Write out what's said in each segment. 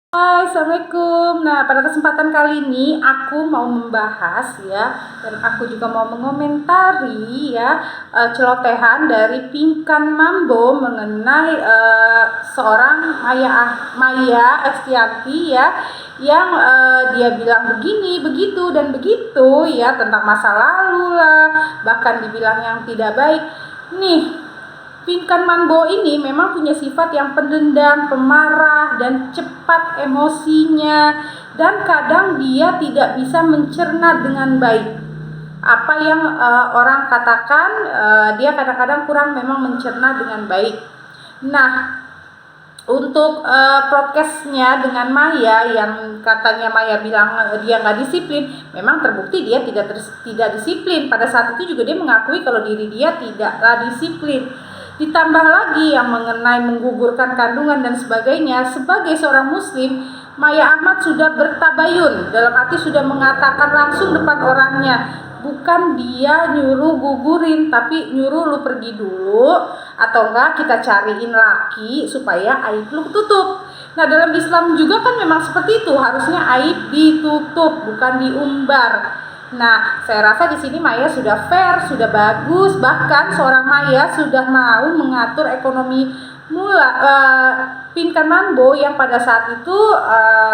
Hai, Assalamualaikum. Nah, pada kesempatan kali ini aku mau membahas ya, dan aku juga mau mengomentari ya celotehan dari Pinkan Mambo mengenai seorang Maya Estianty ya, yang dia bilang begini, begitu dan begitu ya tentang masa lalu lah, bahkan dibilang yang tidak baik. Nih, Pinkan Mambo ini memang punya sifat yang pendendam, pemarah, dan cepat emosinya, dan kadang dia tidak bisa mencerna dengan baik apa yang orang katakan. Dia kadang-kadang kurang memang mencerna dengan baik. Nah, untuk podcastnya dengan Maya yang katanya Maya bilang dia nggak disiplin, memang terbukti dia tidak disiplin. Pada saat itu juga dia mengakui kalau diri dia tidaklah disiplin. Ditambah lagi yang mengenai menggugurkan kandungan dan sebagainya, sebagai seorang muslim, Maya Ahmad sudah bertabayun, dalam arti sudah mengatakan langsung depan orangnya, bukan dia nyuruh gugurin, tapi nyuruh lu pergi dulu, atau enggak kita cariin laki supaya aib lu tutup. Nah, dalam Islam juga kan memang seperti itu, harusnya aib ditutup, bukan diumbar. Nah, saya rasa di sini Maya sudah fair, sudah bagus, bahkan seorang Maya sudah mau mengatur ekonomi Pinkan Mambo yang pada saat itu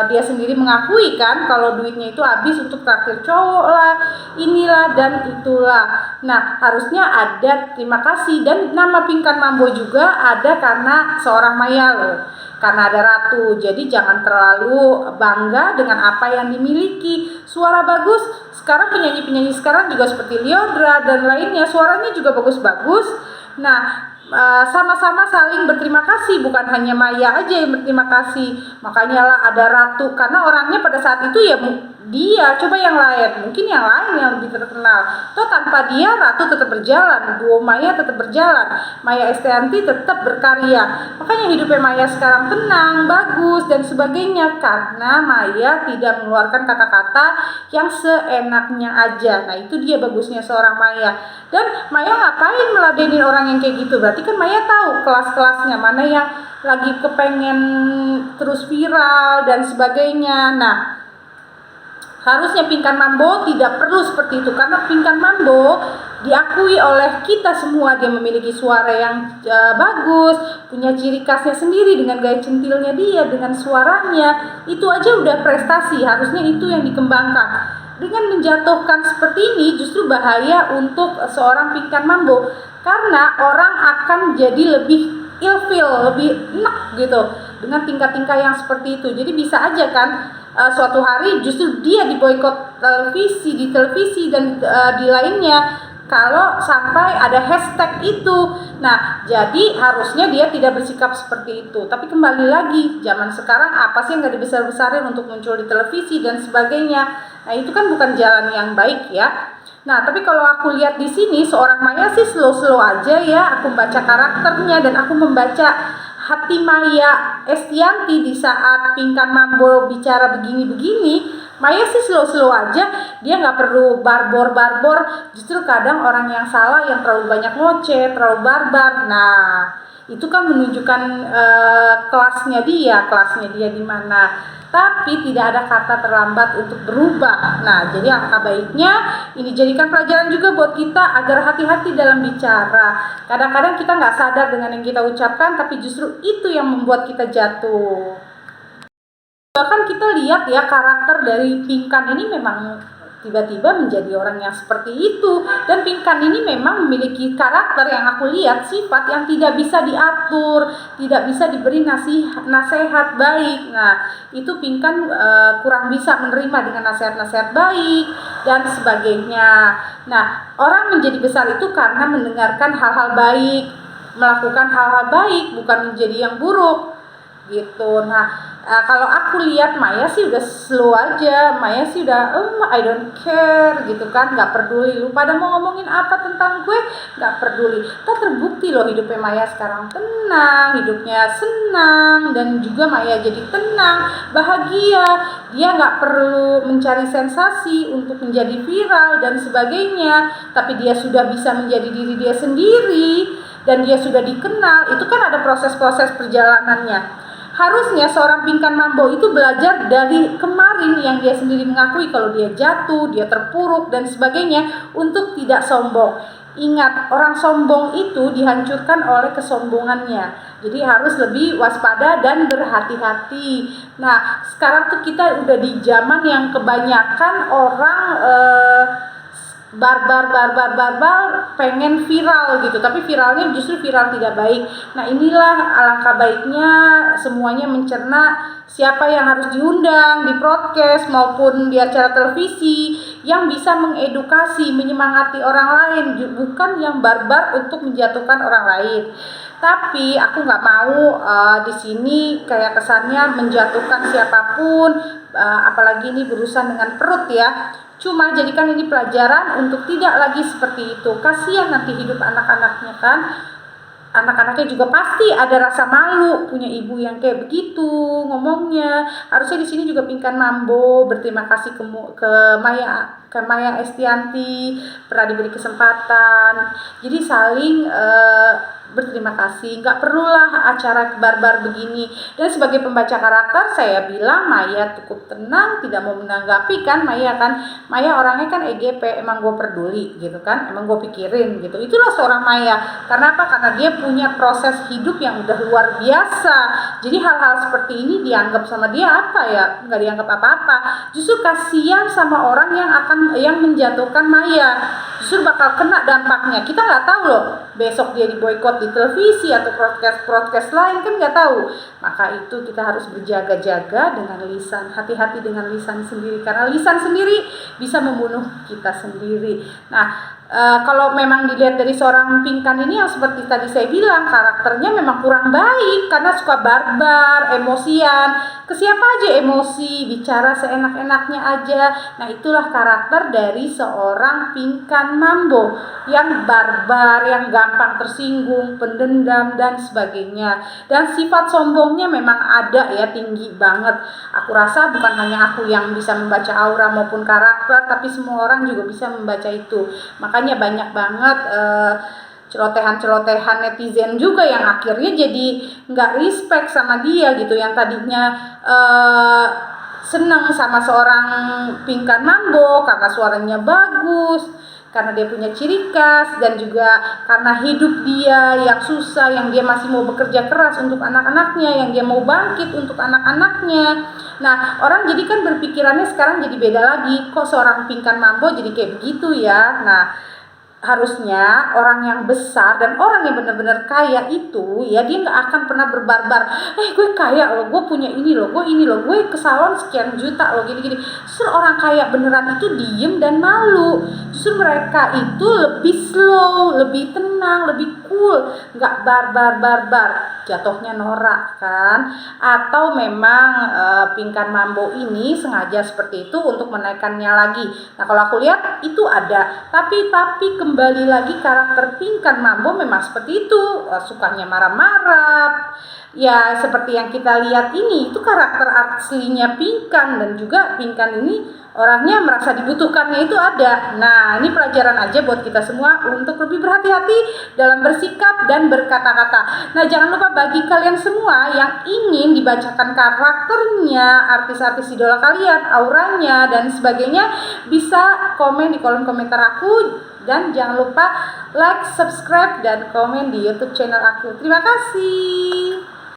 dia sendiri mengakui kan kalau duitnya itu habis untuk traktir cowok lah, inilah dan itulah. Nah, harusnya ada terima kasih, dan nama Pinkan Mambo juga ada karena seorang Maya loh, karena ada ratu. Jadi jangan terlalu bangga dengan apa yang dimiliki. Suara bagus, sekarang penyanyi-penyanyi sekarang juga seperti Lyodra dan lainnya, suaranya juga bagus-bagus. Nah, sama-sama saling berterima kasih, bukan hanya Maya aja yang berterima kasih. Makanya lah ada ratu, karena orangnya pada saat itu ya dia, coba yang lain, mungkin yang lain yang lebih terkenal. Toh tanpa dia ratu tetap berjalan, duo Maya tetap berjalan, Maya Estianty tetap berkarya. Makanya hidupnya Maya sekarang tenang, bagus dan sebagainya, karena Maya tidak mengeluarkan kata-kata yang seenaknya aja. Nah, itu dia bagusnya seorang Maya. Dan Maya ngapain meladenin orang yang kayak gitu? Berarti kan Maya tahu kelas-kelasnya, mana yang lagi kepengen terus viral dan sebagainya. Nah, harusnya Pinkan Mambo tidak perlu seperti itu, karena Pinkan Mambo diakui oleh kita semua, dia memiliki suara yang bagus, punya ciri khasnya sendiri dengan gaya centilnya dia, dengan suaranya. Itu aja udah prestasi, harusnya itu yang dikembangkan. Dengan menjatuhkan seperti ini justru bahaya untuk seorang Pinkan Mambo, karena orang akan jadi lebih ilfil, lebih enak gitu dengan tingkah-tingkah yang seperti itu. Jadi bisa aja kan suatu hari justru dia diboikot di televisi dan di lainnya kalau sampai ada hashtag itu. Nah, jadi harusnya dia tidak bersikap seperti itu. Tapi kembali lagi, zaman sekarang apa sih yang gak dibesar-besarin untuk muncul di televisi dan sebagainya. Nah, itu kan bukan jalan yang baik ya. Nah, tapi kalau aku lihat di sini seorang Maya sih slow-slow aja ya. Aku baca karakternya dan aku membaca hati Maya Estianty di saat Pinkan Mambo bicara begini-begini. Maya sih slow-slow aja, dia nggak perlu barbor. Justru kadang orang yang salah yang terlalu banyak ngoceh, terlalu barbar. Nah, itu kan menunjukkan kelasnya dia di mana. Tapi tidak ada kata terlambat untuk berubah. Nah, jadi angka baiknya ini jadikan pelajaran juga buat kita agar hati-hati dalam bicara. Kadang-kadang kita nggak sadar dengan yang kita ucapkan, tapi justru itu yang membuat kita jatuh. Bahkan kita lihat ya, karakter dari Pinkan ini memang tiba-tiba menjadi orang yang seperti itu. Dan Pinkan ini memang memiliki karakter yang aku lihat, sifat yang tidak bisa diatur, tidak bisa diberi nasihat baik. Nah, itu Pinkan kurang bisa menerima dengan nasihat-nasihat baik dan sebagainya. Nah, orang menjadi besar itu karena mendengarkan hal-hal baik, melakukan hal-hal baik, bukan menjadi yang buruk gitu. Nah, kalau aku lihat Maya sih udah slow aja, Maya sih udah I don't care gitu kan, nggak peduli lu pada mau ngomongin apa tentang gue, nggak peduli. Terbukti loh hidupnya Maya sekarang tenang, hidupnya senang, dan juga Maya jadi tenang, bahagia. Dia nggak perlu mencari sensasi untuk menjadi viral dan sebagainya, tapi dia sudah bisa menjadi diri dia sendiri dan dia sudah dikenal. Itu kan ada proses-proses perjalanannya. Harusnya seorang Pinkan Mambo itu belajar dari kemarin yang dia sendiri mengakui kalau dia jatuh, dia terpuruk dan sebagainya, untuk tidak sombong. Ingat, orang sombong itu dihancurkan oleh kesombongannya. Jadi harus lebih waspada dan berhati-hati. Nah, sekarang tuh kita udah di zaman yang kebanyakan orang barbar pengen viral gitu, tapi viralnya justru viral tidak baik. Nah, inilah alangkah baiknya semuanya mencerna siapa yang harus diundang di broadcast maupun di acara televisi yang bisa mengedukasi, menyemangati orang lain, bukan yang barbar untuk menjatuhkan orang lain. Tapi aku nggak mau di sini kayak kesannya menjatuhkan siapapun, apalagi ini berurusan dengan perut ya. Cuma jadikan ini pelajaran untuk tidak lagi seperti itu. Kasihan nanti hidup anak-anaknya kan. Anak-anaknya juga pasti ada rasa malu punya ibu yang kayak begitu ngomongnya. Harusnya di sini juga Pinkan Mambo berterima kasih ke Maya Estianti, pernah diberi kesempatan. Jadi saling berterima kasih. Nggak perlulah acara barbar begini. Dan sebagai pembaca karakter, saya bilang Maya cukup tenang, tidak mau menanggapi kan. Maya orangnya kan EGP, emang gue peduli gitu kan, emang gue pikirin gitu. Itulah seorang Maya. Karena apa? Karena dia punya proses hidup yang udah luar biasa. Jadi hal-hal seperti ini dianggap sama dia apa ya? Nggak dianggap apa-apa. Justru kasihan sama orang yang menjatuhkan Maya. Justru bakal kena dampaknya. Kita nggak tahu loh, besok dia diboykot di televisi atau broadcast lain, kan nggak tahu. Maka itu kita harus berjaga-jaga dengan lisan, hati-hati dengan lisan sendiri, karena lisan sendiri bisa membunuh kita sendiri. Nah, kalau memang dilihat dari seorang Pinkan ini yang seperti tadi saya bilang, karakternya memang kurang baik karena suka barbar, emosian, ke siapa aja emosi, bicara seenak-enaknya aja. Nah, itulah karakter dari seorang Pinkan Mambo yang barbar, yang gampang tersinggung, pendendam dan sebagainya. Dan sifat sombongnya memang ada ya, tinggi banget. Aku rasa bukan hanya aku yang bisa membaca aura maupun karakter, tapi semua orang juga bisa membaca itu. Makanya banyak banget celotehan-celotehan netizen juga yang akhirnya jadi nggak respect sama dia gitu, yang tadinya seneng sama seorang Pinkan Mambo karena suaranya bagus, karena dia punya ciri khas, dan juga karena hidup dia yang susah, yang dia masih mau bekerja keras untuk anak-anaknya, yang dia mau bangkit untuk anak-anaknya. Nah, orang jadi kan berpikirannya sekarang jadi beda lagi, kok seorang Pinkan Mambo jadi kayak begitu ya. Nah, harusnya orang yang besar dan orang yang benar-benar kaya itu ya, dia nggak akan pernah berbarbar, gue kaya loh, gue punya ini loh, gue ke salon sekian juta loh, gini-gini. Justru orang kaya beneran itu diem dan malu. Justru mereka itu lebih slow, lebih tenang, lebih cool, nggak barbar, jatuhnya norak kan. Atau memang Pinkan Mambo ini sengaja seperti itu untuk menaikkannya lagi. Nah, kalau aku lihat itu ada, tapi kembali lagi karakter Pinkan Mambo memang seperti itu, sukanya marah-marah. Ya seperti yang kita lihat ini, itu karakter aslinya Pinkan, dan juga Pinkan ini orangnya merasa dibutuhkannya itu ada. Nah, ini pelajaran aja buat kita semua untuk lebih berhati-hati dalam bersikap dan berkata-kata. Nah, jangan lupa bagi kalian semua yang ingin dibacakan karakternya, artis-artis idola kalian, auranya dan sebagainya, bisa komen di kolom komentar aku. Dan jangan lupa like, subscribe, dan komen di YouTube channel aku. Terima kasih.